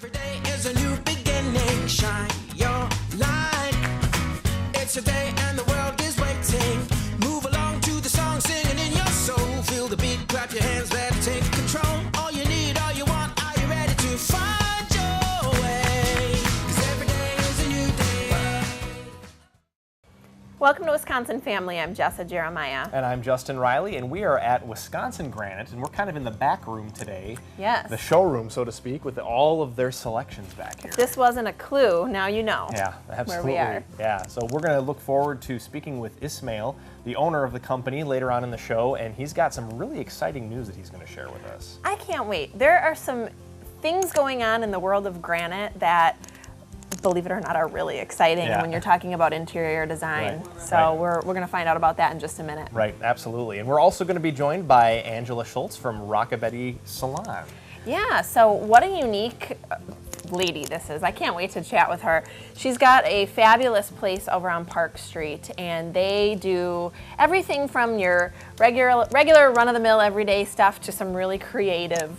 Every day is a new beginning. Shine your light. It's a day and the world is waiting. Move along to the song, singing in your soul. Feel the beat, clap your hands, let it take control. All you need, all you want, are you ready to find your way? 'Cause every day is a new day. Welcome to Wisconsin Family. I'm Jessa Jeremiah. And I'm Justin Riley, and we are at Wisconsin Granite, and we're kind of in the back room today. Yes. The showroom, so to speak, with all of their selections back here. If this wasn't a clue, now you know. Yeah, absolutely. Where we are. Yeah, so we're going to look forward to speaking with Ismail, the owner of the company, later on in the show, and he's got some really exciting news that he's going to share with us. I can't wait. There are some things going on in the world of granite that, believe it or not, are really exciting when you're talking about interior design. Right, So right. we're going to find out about that in just a minute. Right, absolutely. And we're also going to be joined by Angela Schultz from Rockabilly Salon. Yeah, so what a unique lady this is. I can't wait to chat with her. She's got a fabulous place over on Park Street, and they do everything from your regular run-of-the-mill everyday stuff to some really creative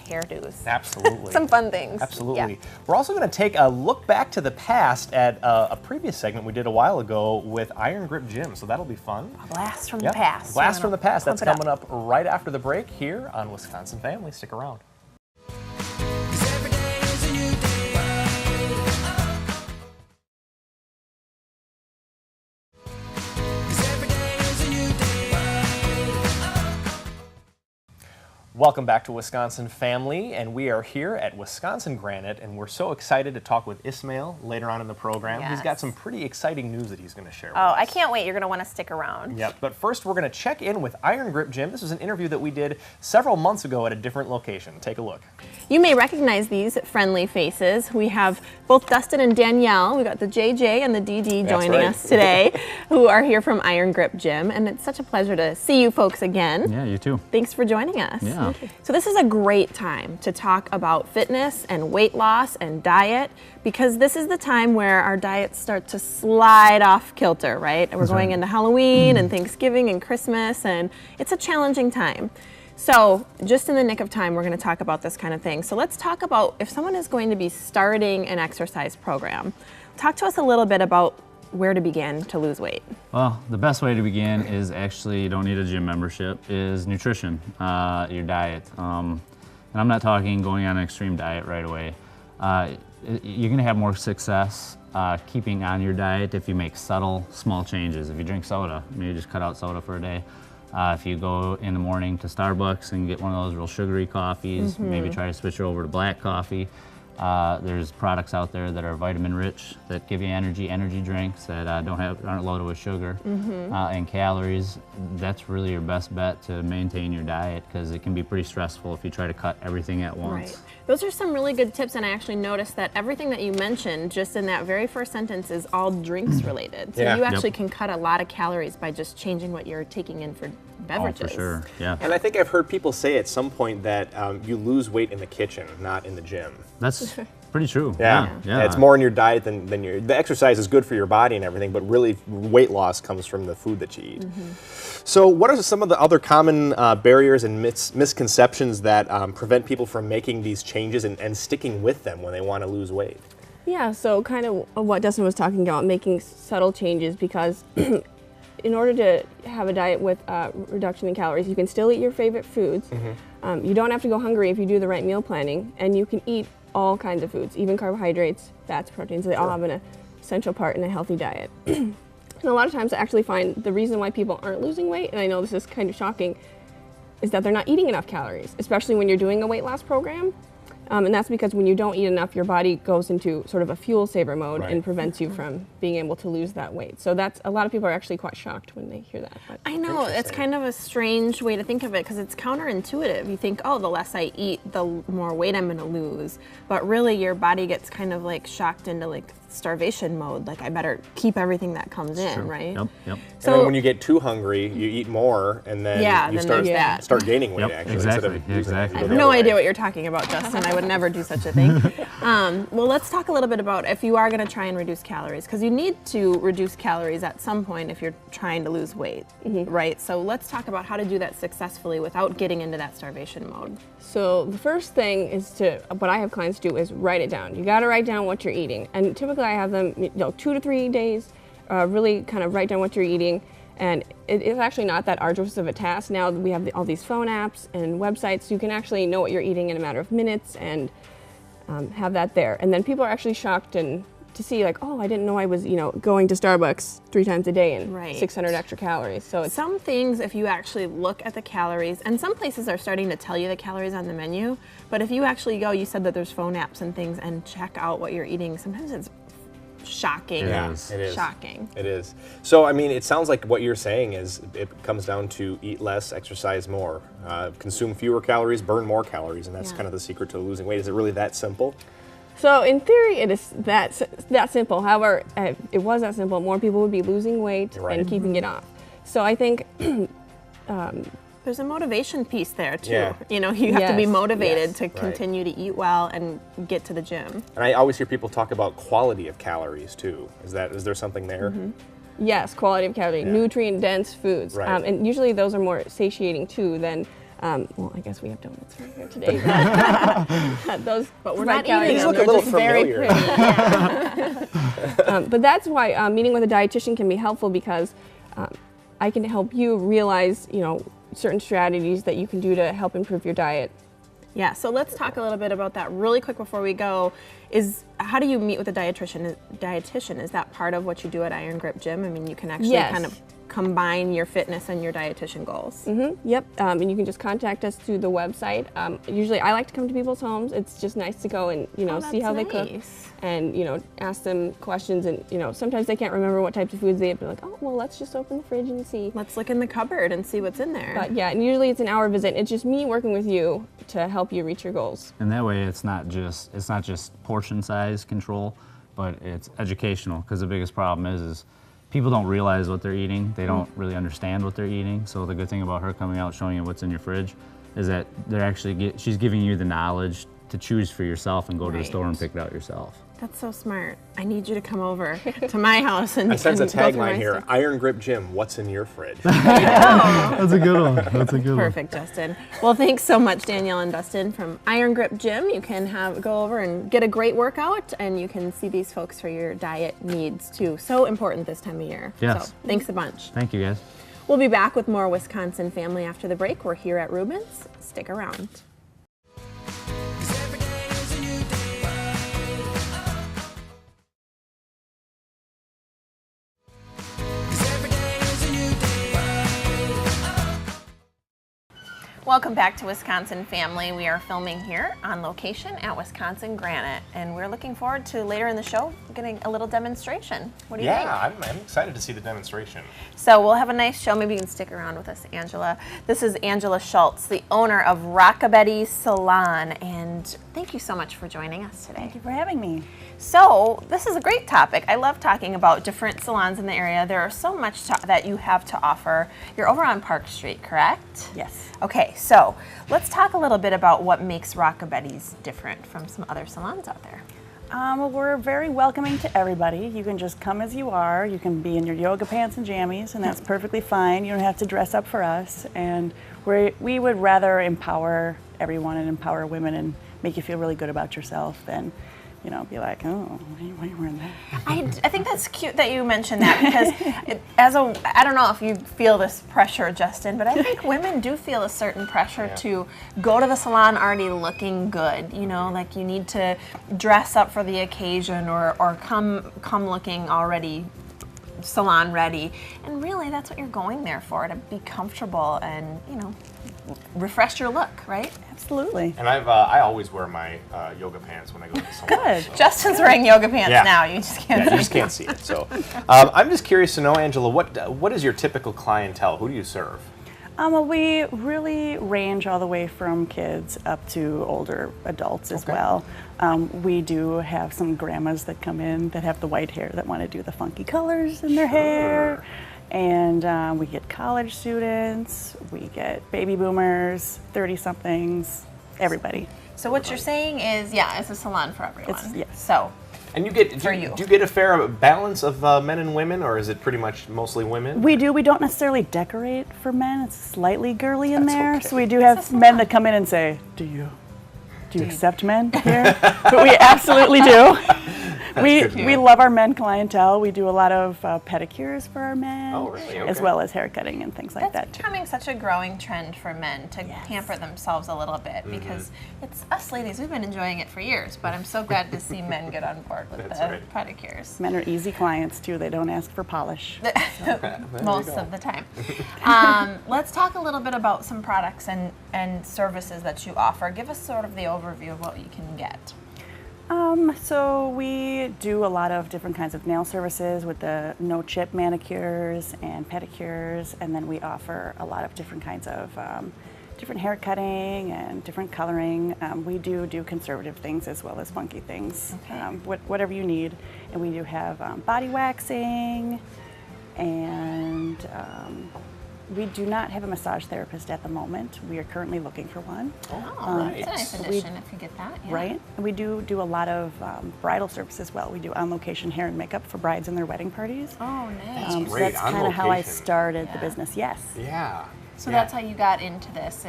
hairdos. Absolutely. Some fun things. Absolutely. Yeah. We're also going to take a look back to the past at a previous segment we did a while ago with Iron Grip Gym, so that'll be fun. A blast from Yep. the past. Blast from the past. That's Pump it coming up right after the break here on Wisconsin Family. Stick around. 'Cause every day is a new day. 'Cause every day is a new day. Welcome back to Wisconsin Family, and we are here at Wisconsin Granite, and we're so excited to talk with Ismail later on in the program. He's got Yes. some pretty exciting news that he's going to share with Oh, us. I can't wait. You're going to want to stick around. Yep, but first we're going to check in with Iron Grip Gym. This was an interview that we did several months ago at a different location. Take a look. You may recognize these friendly faces. We have both Dustin and Danielle. We got the JJ and the DD That's joining right. us today, who are here from Iron Grip Gym, and it's such a pleasure to see you folks again. Yeah, you too. Thanks for joining us. Yeah. So this is a great time to talk about fitness and weight loss and diet, because this is the time where our diets start to slide off kilter, right? We're going into Halloween and Thanksgiving and Christmas, and it's a challenging time. So just in the nick of time, we're going to talk about this kind of thing. So let's talk about if someone is going to be starting an exercise program. Talk to us a little bit about where to begin to lose weight. Well, the best way to begin is actually, you don't need a gym membership, is nutrition, your diet. And I'm not talking going on an extreme diet right away. You're gonna have more success keeping on your diet if you make subtle, small changes. If you drink soda, maybe just cut out soda for a day. If you go in the morning to Starbucks and get one of those real sugary coffees, maybe try to switch over to black coffee. There's products out there that are vitamin rich that give you energy drinks that aren't loaded with sugar and calories. That's really your best bet to maintain your diet, because it can be pretty stressful if you try to cut everything at once. Right. Those are some really good tips, and I actually noticed that everything that you mentioned just in that very first sentence is all drinks related. So Yeah. you actually can cut a lot of calories by just changing what you're taking in for beverages. Oh, for sure, yeah. And I think I've heard people say at some point that you lose weight in the kitchen, not in the gym. That's pretty true. Yeah, it's more in your diet than your. The exercise is good for your body and everything, but really weight loss comes from the food that you eat. So, what are some of the other common barriers and misconceptions that prevent people from making these changes and sticking with them when they want to lose weight? Yeah, so kind of what Dustin was talking about, making subtle changes, because in order to have a diet with reduction in calories, you can still eat your favorite foods. You don't have to go hungry if you do the right meal planning, and you can eat all kinds of foods, even carbohydrates, fats, proteins. They all have an essential part in a healthy diet. And a lot of times I actually find the reason why people aren't losing weight, and I know this is kind of shocking, is that they're not eating enough calories, especially when you're doing a weight loss program. And that's because when you don't eat enough, your body goes into sort of a fuel saver mode and prevents you from being able to lose that weight. So that's, a lot of people are actually quite shocked when they hear that. But I know, it's kind of a strange way to think of it, because it's counterintuitive. You think, oh, the less I eat, the more weight I'm going to lose. But really, your body gets kind of like shocked into like starvation mode. Like, I better keep everything that comes in, right? Yep. So, and then when you get too hungry, you eat more, and then you then start gaining weight. Yep, actually, exactly, instead of using it exactly. I have the no other idea way. what you're talking about, Justin. I would never do such a thing. Well, let's talk a little bit about if you are going to try and reduce calories, because you need to reduce calories at some point if you're trying to lose weight, right? So let's talk about how to do that successfully without getting into that starvation mode. So the first thing is what I have clients do is write it down. You got to write down what you're eating. And typically I have them, 2 to 3 days, really kind of write down what you're eating. And it's actually not that arduous of a task. Now we have all these phone apps and websites, so you can actually know what you're eating in a matter of minutes and have that there. And then people are actually shocked to see like, oh, I didn't know I was, going to Starbucks 3 times a day and Right. 600 extra calories. So it's Some things, if you actually look at the calories, and some places are starting to tell you the calories on the menu, but if you actually go, you said that there's phone apps and things, and check out what you're eating, sometimes it's shocking. Yeah, is. it is. Shocking. It is. So, I mean, it sounds like what you're saying is it comes down to eat less, exercise more, consume fewer calories, burn more calories, and that's Yeah. kind of the secret to losing weight. Is it really that simple? So in theory, it is that simple. However, if it was that simple, more people would be losing weight Right. and keeping it off. So I think There's a motivation piece there too. Yeah. You have to be Yes. motivated Yes. to Right. continue to eat well and get to the gym. And I always hear people talk about quality of calories too. Is there something there? yes, quality of calorie, Yeah. nutrient-dense foods, Right. and usually those are more satiating too than. Well, I guess we have donuts right here today. Those, But we're provide not calories. eating These them. look a They're little just very familiar. pretty. But that's why meeting with a dietitian can be helpful because I can help you realize, certain strategies that you can do to help improve your diet. Yeah, so let's talk a little bit about that really quick before we go. How do you meet with a dietitian? Is that part of what you do at Iron Grip Gym? I mean, you can actually Yes. kind of combine your fitness and your dietitian goals. Yep, and you can just contact us through the website. Usually I like to come to people's homes. It's just nice to go and, see that's how they cook nice. and, ask them questions. And, sometimes they can't remember what types of foods they have. They're like, oh, well, let's just open the fridge and see. Let's look in the cupboard and see what's in there. But yeah, and usually it's an hour visit. It's just me working with you to help you reach your goals. And that way, it's not just portion size control, but it's educational. Because the biggest problem is people don't realize what they're eating. They don't really understand what they're eating. So the good thing about her coming out, showing you what's in your fridge, is that she's giving you the knowledge to choose for yourself and go to the Right. store and pick it out yourself. That's so smart. I need you to come over to my house and I sense a and go through my tagline here: stuff. Iron Grip Gym. What's in your fridge? That's a good one. That's a good Perfect, Justin. Well, thanks so much, Danielle and Dustin from Iron Grip Gym. You can go over and get a great workout, and you can see these folks for your diet needs too. So important this time of year. Yes. So thanks a bunch. Thank you, guys. We'll be back with more Wisconsin Family after the break. We're here at Rubens. Stick around. 'Cause every day is a new day. 'Cause every day is a new day. Welcome back to Wisconsin Family. We are filming here on location at Wisconsin Granite, and we're looking forward to later in the show getting a little demonstration. What do you think? Yeah, I'm excited to see the demonstration. So we'll have a nice show. Maybe you can stick around with us, Angela. This is Angela Schultz, the owner of Rockabetti Salon, and thank you so much for joining us today. Thank you for having me. So this is a great topic. I love talking about different salons in the area. There are so much that you have to offer. You're over on Park Street, correct? Yes. Okay, so let's talk a little bit about what makes Rockabetti's different from some other salons out there. Well, we're very welcoming to everybody. You can just come as you are. You can be in your yoga pants and jammies, and that's perfectly fine. You don't have to dress up for us. And we would rather empower everyone and empower women and make you feel really good about yourself than, be like, oh, why are you wearing that? I think that's cute that you mentioned that because I don't know if you feel this pressure, Justin, but I think women do feel a certain pressure to go to the salon already looking good. Like you need to dress up for the occasion or come looking already salon ready. And really that's what you're going there for, to be comfortable and, refresh your look, right? Absolutely. And I always wear my yoga pants when I go to the salon. Good. so- Justin's wearing yoga pants Yeah. now. You just can't Yeah, see you just can't see it. So, I'm just curious to know, Angela, what is your typical clientele? Who do you serve? Well, we really range all the way from kids up to older adults as Okay. well. We do have some grandmas that come in that have the white hair that want to do the funky colors in their hair. And we get college students, we get baby boomers, 30-somethings, everybody. So what you're saying is, yeah, it's a salon for everyone. yes. So, And you get For do you. you get a fair balance of men and women, or is it pretty much mostly women? We do. We don't necessarily decorate for men. It's slightly girly in That's there. okay. So we do have men that come in and say, "Do you accept men here?" But we absolutely do. We love our men clientele. We do a lot of pedicures for our men, Oh, really? as Okay. well as haircutting and things like that's that too. becoming such a growing trend for men to pamper themselves a little bit Mm-hmm. because it's us ladies, we've been enjoying it for years, but I'm so glad to see men get on board with That's the right. pedicures. Men are easy clients too. They don't ask for polish. Most of the time. Let's talk a little bit about some products and services that you offer. Give us sort of the overview of what you can get. So we do a lot of different kinds of nail services with the no-chip manicures and pedicures, and then we offer a lot of different kinds of different hair cutting and different coloring. We do conservative things as well as funky things, whatever you need. And we do have body waxing, and we do not have a massage therapist at the moment. We are currently looking for one. Oh, that's a nice addition if you get that. Yeah. Right. And we do a lot of bridal service as well. We do on-location hair and makeup for brides and their wedding parties. Oh, nice. So great. that's On kind of how I location. started the Yeah. business. Yes. Yeah. So Yeah. that's how you got into this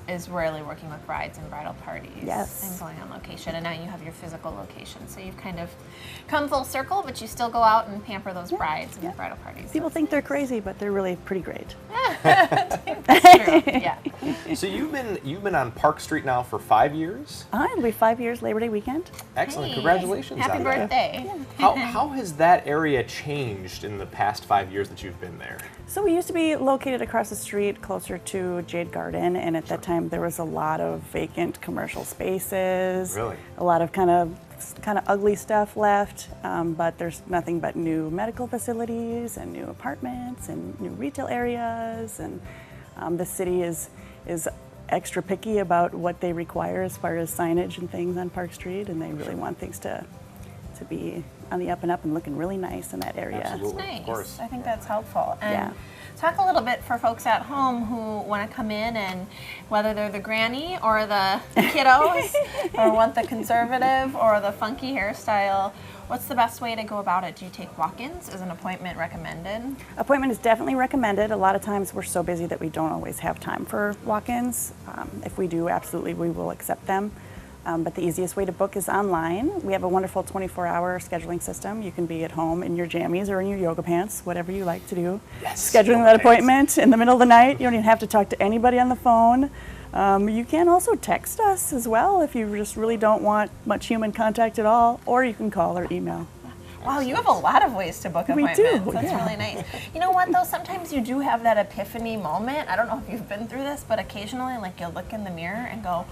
is really working with brides and bridal parties Yes. and going on location. And now you have your physical location. So you've kind of come full circle, but you still go out and pamper those brides and bridal parties. People think they're crazy, but they're really pretty great. That's true. Yeah. So you've been on Park Street now for 5 years. It'll be 5 years Labor Day weekend. Excellent. Hey, Congratulations Happy on that. birthday. How has that area changed in the past 5 years that you've been there? So we used to be located across the street closer to Jade Garden, and at that time there was a lot of vacant commercial spaces. Really? A lot of kind of ugly stuff left, but there's nothing but new medical facilities and new apartments and new retail areas, and the city is extra picky about what they require as far as signage and things on Park Street, and they really want things to be on the up and up and looking really nice in that area. Absolutely. Nice. Of course. I think that's helpful. And Yeah. talk a little bit for folks at home who want to come in and whether they're the granny or the kiddos or want the conservative or the funky hairstyle. What's the best way to go about it? Do you take walk-ins? Is an appointment recommended? Appointment is definitely recommended. A lot of times we're so busy that we don't always have time for walk-ins. If we do, absolutely we will accept them. But the easiest way to book is online. We have a wonderful 24-hour scheduling system. You can be at home in your jammies or in your yoga pants, whatever you like to do. Yes, Scheduling yoga that pants. appointment in the middle of the night. You don't even have to talk to anybody on the phone. You can also text us as well if you just really don't want much human contact at all, or you can call or email. Wow, you have a lot of ways to book We appointments. do, That's yeah. really nice. You know what though? Sometimes you do have that epiphany moment. I don't know if you've been through this, but occasionally like you'll look in the mirror and go,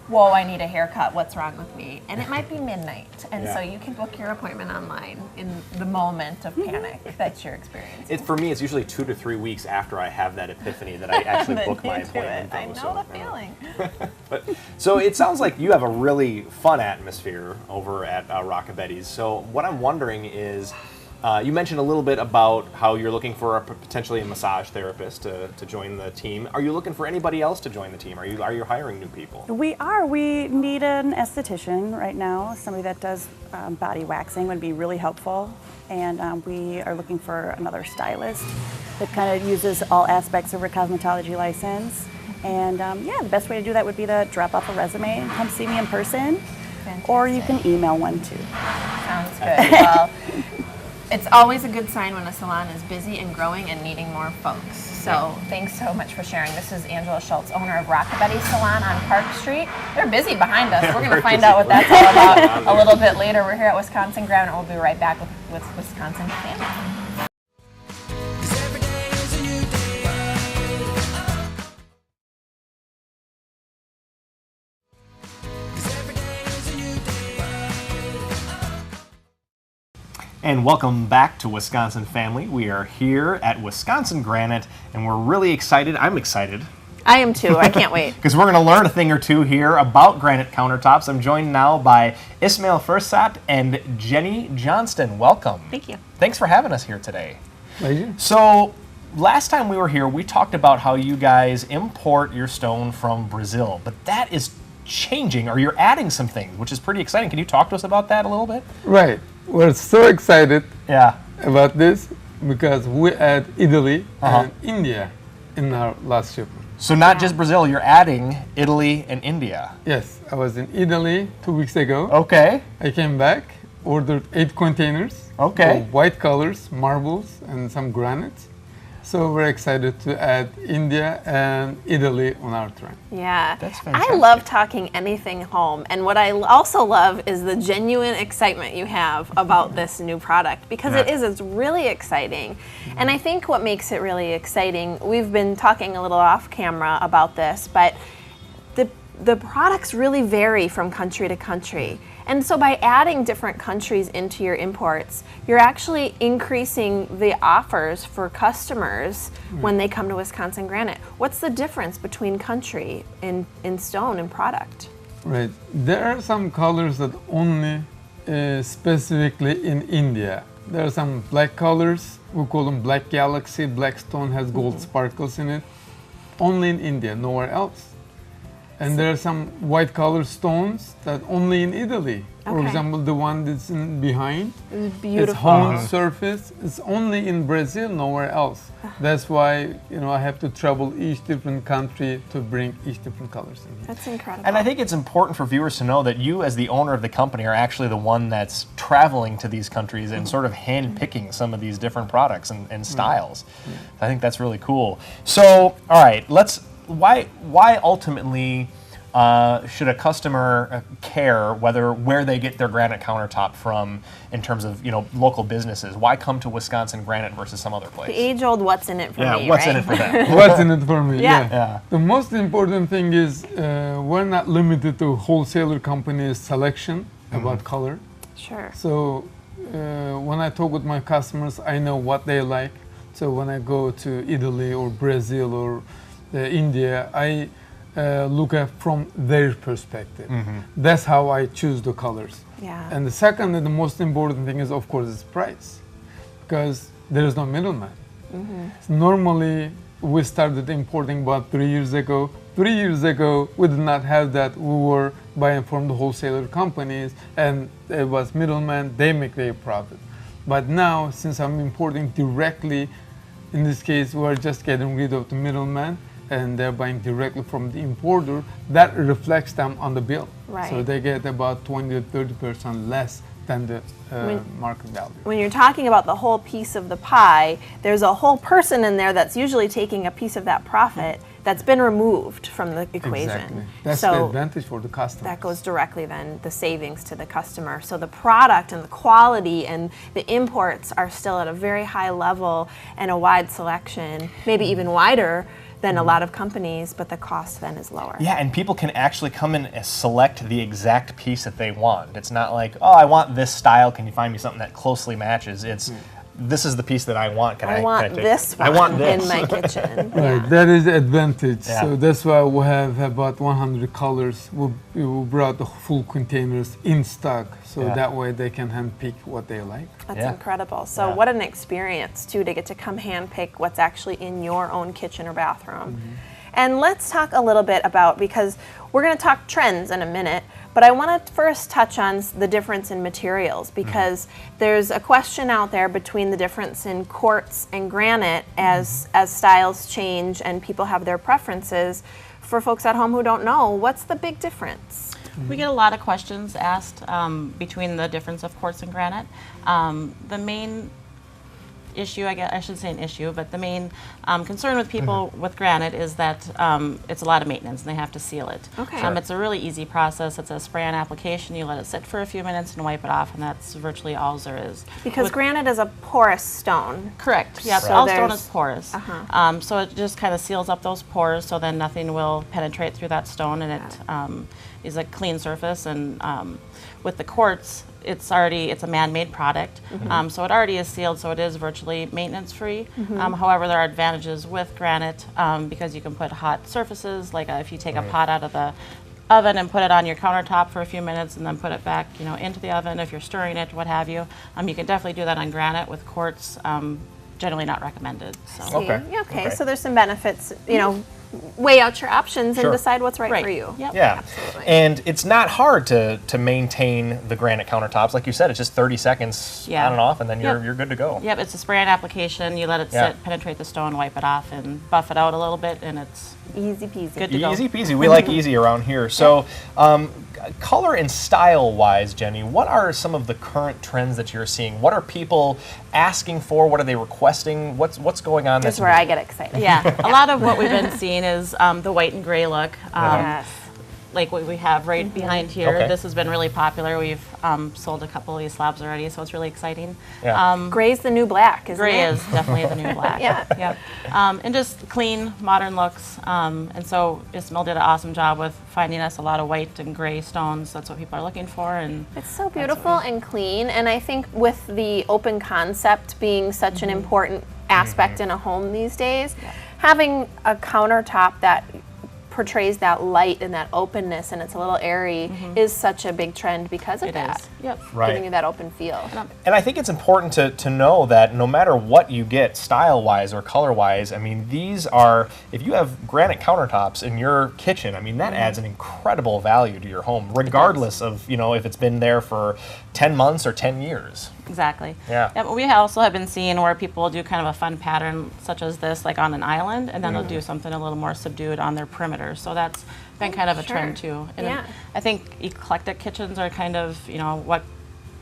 whoa, I need a haircut, what's wrong with me? And it might be midnight, and so you can book your appointment online in the moment of panic that you're experiencing. For me, it's usually 2 to 3 weeks after I have that epiphany that I actually Then book my you do appointment. it. I though, know so, the feeling. So it sounds like you have a really fun atmosphere over at Rockabetty's. So what I'm wondering is, you mentioned a little bit about how you're looking for potentially a massage therapist to join the team. Are you looking for anybody else to join the team? Are you hiring new people? We are. We need an esthetician right now. Somebody that does body waxing would be really helpful. And we are looking for another stylist that kind of uses all aspects of her cosmetology license. And the best way to do that would be to drop off a resume and come see me in person. Or you can email one too. Sounds good. Well, it's always a good sign when a salon is busy and growing and needing more folks. So thanks so much for sharing. This is Angela Schultz, owner of Rockabetty Salon on Park Street. They're busy behind us. We're going to find out what that's all about a little bit later. We're here at Wisconsin Ground, and we'll be right back with Wisconsin Family. 'Cause every day is a new day. 'Cause every day is a new day. And welcome back to Wisconsin Family. We are here at Wisconsin Granite, and we're really excited. I'm excited I am too. I can't wait. because we're going to learn a thing or two here about granite countertops. I'm joined now by Ismail Fursat and Jenny Johnston. Welcome. Thank you. Thanks for having us here today. Pleasure. So, last time we were here, we talked about how you guys import your stone from Brazil, but that is changing, or you're adding some things, which is pretty exciting. Can you talk to us about that a little bit? Right. We're so excited Yeah. about this because we add Italy and India in our last shipment. So not just Brazil, you're adding Italy and India. Yes, I was in Italy 2 weeks ago. Okay. I came back, ordered 8 containers. Okay. Of white colors, marbles, and some granites. So we're excited to add India and Italy on our train. Yeah. That's I fantastic. love talking anything home. And what I also love is the genuine excitement you have about this new product, because it's really exciting. And I think what makes it really exciting, we've been talking a little off camera about this, but the products really vary from country to country. And so by adding different countries into your imports, you're actually increasing the offers for customers when they come to Wisconsin Granite. What's the difference between country in stone and product? Right. There are some colors that only specifically in India. There are some black colors, we call them black galaxy, black stone has gold sparkles in it. Only in India, nowhere else. And there are some white color stones that only in Italy. For Okay. example, the one that's behind, It's it's beautiful. honed surface. It's only in Brazil, nowhere else. That's why I have to travel each different country to bring each different colors in here. That's incredible. And I think it's important for viewers to know that you, as the owner of the company, are actually the one that's traveling to these countries and sort of hand-picking some of these different products and styles. I think that's really cool. So, all right, why ultimately should a customer care where they get their granite countertop from in terms of local businesses? Why come to Wisconsin Granite versus some other place? the age-old what's in it for me, what's right? in it for them? What's in it for me? Yeah. The most important thing is we're not limited to wholesaler companies' selection about color. Sure. So when I talk with my customers, I know what they like. So when I go to Italy or Brazil or India, I look at from their perspective. That's how I choose the colors. Yeah. And the second and the most important thing is, of course, is price, because there is no middleman. So normally, we started importing about 3 years ago. 3 years ago, we did not have that. We were buying from the wholesaler companies, and it was middlemen. They make their profit. But now, since I'm importing directly, in this case, we're just getting rid of the middleman, and they're buying directly from the importer. That reflects them on the bill. Right. So they get about 20 to 30% less than the market value. When you're talking about the whole piece of the pie, there's a whole person in there that's usually taking a piece of that profit that's been removed from the equation. Exactly. That's so the advantage for the customer. that goes directly then the savings to the customer. So the product and the quality and the imports are still at a very high level and a wide selection, maybe even wider than a lot of companies, but the cost then is lower. Yeah, and people can actually come in and select the exact piece that they want. It's not like, oh, I want this style. Can you find me something that closely matches? It's this is the piece that I want. I want take this it? one I want this. in my kitchen. Right, that is the advantage. Yeah. So that's why we have about 100 colors. We brought the full containers in stock, so Yeah. that way they can handpick what they like. That's Yeah. incredible. So Yeah. what an experience too to get to come hand pick what's actually in your own kitchen or bathroom. And let's talk a little bit about, because we're going to talk trends in a minute, but I want to first touch on the difference in materials, because there's a question out there between the difference in quartz and granite as styles change and people have their preferences. For folks at home who don't know, what's the big difference? We get a lot of questions asked between the difference of quartz and granite. The main issue, I should say an issue, but the main concern with people with granite is that it's a lot of maintenance and they have to seal it. Okay. It's a really easy process. It's a spray-on application. You let it sit for a few minutes and wipe it off, and that's virtually all there is. Because granite is a porous stone. Correct. Yeah, So all stone there's- is porous. So it just kind of seals up those pores, so then nothing will penetrate through that stone, and it is a clean surface. And with the quartz, it's a man-made product, so it already is sealed, so it is virtually maintenance-free. However, there are advantages with granite because you can put hot surfaces, like if you take a pot out of the oven and put it on your countertop for a few minutes and then put it back, into the oven if you're stirring it, what have you. You can definitely do that on granite. With quartz, generally not recommended. So. Okay. Yeah, okay. Okay. So there's some benefits, weigh out your options and Sure. decide what's right, Right. for you. Yep. Yeah, Absolutely. and it's not hard to maintain the granite countertops. Like you said, it's just 30 seconds Yeah. on and off, and then Yep. you're good to go. Yep, it's a spray-on application. You let it Yeah. sit, penetrate the stone, wipe it off, and buff it out a little bit, and it's Easy peasy. good to go. Easy peasy. We like easy around here. So, color and style wise, Jenny, what are some of the current trends that you're seeing? What are people asking for? What are they requesting? What's going on? This is that's where new? I get excited. Yeah, a lot of what we've been seeing is the white and gray look. Yes. Like what we have right behind here. Okay. This has been really popular. We've sold a couple of these slabs already, so it's really exciting. Yeah. Gray's the new black, isn't Gray it? is definitely the new black. Yeah. Yep. And just clean, modern looks. And so Ismail did an awesome job with finding us a lot of white and gray stones. That's what people are looking for. And It's so beautiful and clean, and I think with the open concept being such an important aspect in a home these days, having a countertop that portrays that light and that openness and it's a little airy is such a big trend because of it that. is. Yep. Right. Giving you that open feel. And I think it's important to know that no matter what you get style-wise or color-wise, I mean, these are, if you have granite countertops in your kitchen, I mean, that adds an incredible value to your home, regardless of, if it's been there for 10 months or 10 years. Exactly. Yeah. But we also have been seeing where people do kind of a fun pattern such as this, like on an island, and then they'll do something a little more subdued on their perimeter. So that's been kind of a trend too. And Yeah. I think eclectic kitchens are kind of, what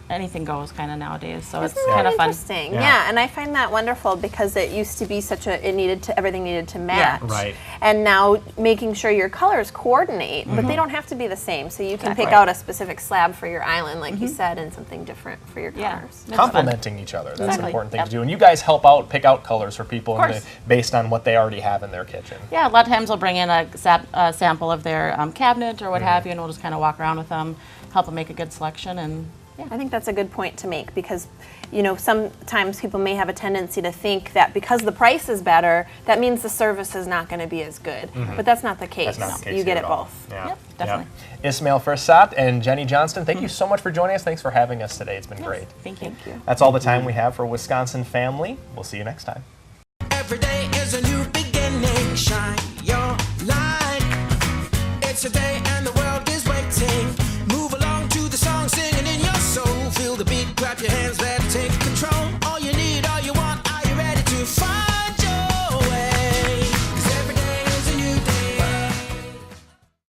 anything goes kind of nowadays. So Isn't it's that kind of fun. interesting? Yeah. Yeah. And I find that wonderful because it used to be everything needed to match. Right. And now making sure your colors coordinate, but they don't have to be the same. So you can pick Exactly. out a specific slab for your island, like you said, and something different for your Yeah. colors. That's fun. Complementing each other. That's an Exactly. important thing Yep. to do. And you guys help out, pick out colors for people Of course. based on what they already have in their kitchen. Yeah, a lot of times we'll bring in a sample of their cabinet or what have you, and we'll just kind of walk around with them, help them make a good selection, and I think that's a good point to make because, sometimes people may have a tendency to think that because the price is better, that means the service is not going to be as good. But that's not the case. That's not the case You get here it at all. both. Yeah. Yep, definitely. Yeah. Ismail Farsat and Jenny Johnston, thank you so much for joining us. Thanks for having us today. It's been great. Thank you. That's all the time we have for Wisconsin Family. We'll see you next time. Every day is a new beginning. Shine your light. It's a day